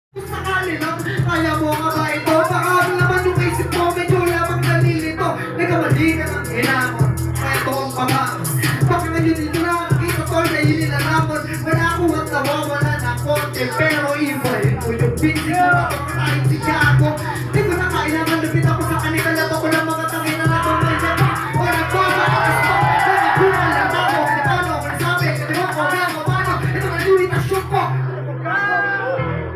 Kung sakali lang, kaya mo nga ba ito? Baka naman yung isip mo, medyo lamang nalilito. Nagkamali ka ng hinamon, ito ang pamang. Baka ngayon dito na nakikita tol, na inilalamon. Wala ko at nawawala na konti, pero iba mo yung pinsik mo. Kahit si Tiago, di ko na kailangan lupit ako sa kanila. Lato ko ng mga tangin na natumay na. O nagpapalakas mo, nakabukan lang ako. Ano, nasabi, di ba ko, paano? Ito na lumitasyon ko.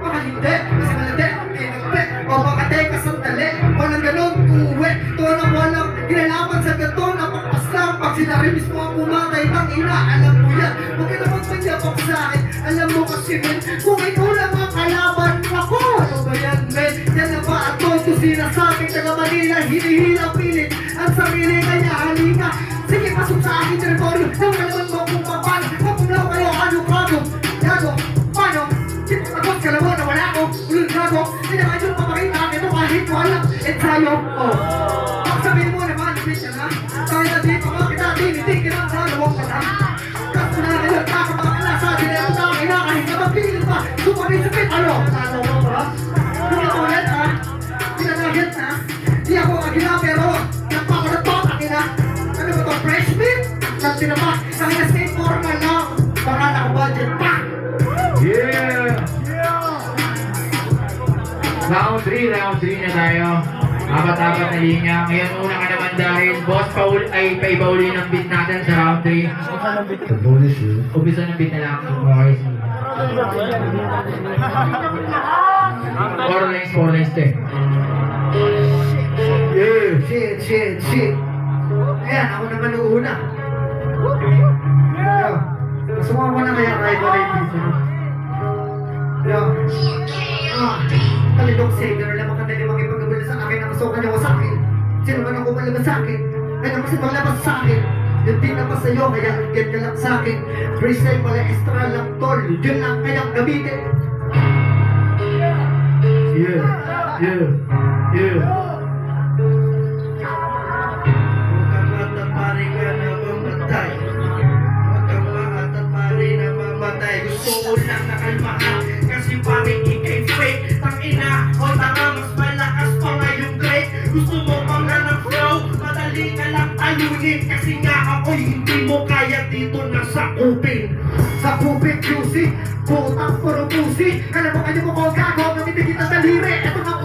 Baka hindi, kasi malandi, kinagpe. O baka teka sandali, walang ganun, uwi. Ito na walang kinalaman sa gato, napakpas lang. Pag sinabi mismo ang pumatay, tang ina, alam mo yan. Huwag ka naman magyabak sa akin, alam mo kasi men, kung ikaw lang ang kalaban, ako, ano ba yan men? Yan na ba ang todo sinasabi, taga Manila, hinihilang pilit. Ang sarili kanya, halika. Sige, pasok sa akin teritoryo, nang malaman mo kung paano. Kapulaw kayo, ano kago, yago, paano? Agos ka lang mo na wala ko, ulul gago. Hindi naman yung papakita akin mo kahit wala. Et tayo, oh. Sabihin mo naman, bitch na. Kahit na di pa makita, dinitig ka lang sa lawang ka na. Kaso na ngayon, kakabakala sa atin na yung tangin na kahit na magpilin pa. Sumarisipit, ano? Ano mo ba? Hindi ako ulit, ha? Pinanagit na. Di ako agila, pero napakulat to, akin na. Ano ba to, fresh meat? Nang tinapak, kahit na same formal lang. Baka nakabudget pa. Yeah! Round 3 na tayo. Apat-apat na linya. Ngayon una ka naman dahil boss Paul ay paibauli ng beat natin sa round 3. Umpisa ng beat na lang. Okay. 4 lines te. Yeah, shit. Ayan, ako naman uuna. Sumama na kaya kahit wala yung pizza. Kalidok say, gano'n lang makadali makipagabala sa akin. Nakasukan niyo ko sa akin. Sino man ang kumalabas sa akin? Kaya kasi paglabas sa akin. Yung di na pa sa'yo, kaya get ka lang sa akin. Freestyle pala, extra lang tol. Yun lang kayang gamitin. Yeah. Gusto ko lang nakalmahan kasi parang ikay fake. Tangina, o tanga, mas malakas pa nga yung grade. Gusto mo pang nga ng flow, madali ka lang talunin. Kasi nga ako'y hindi mo kaya dito na sa kupin. Sa pupik QC, putang puro pusi. Alam mo kayo mo ko gago, namitigit ang daliri. Ito ng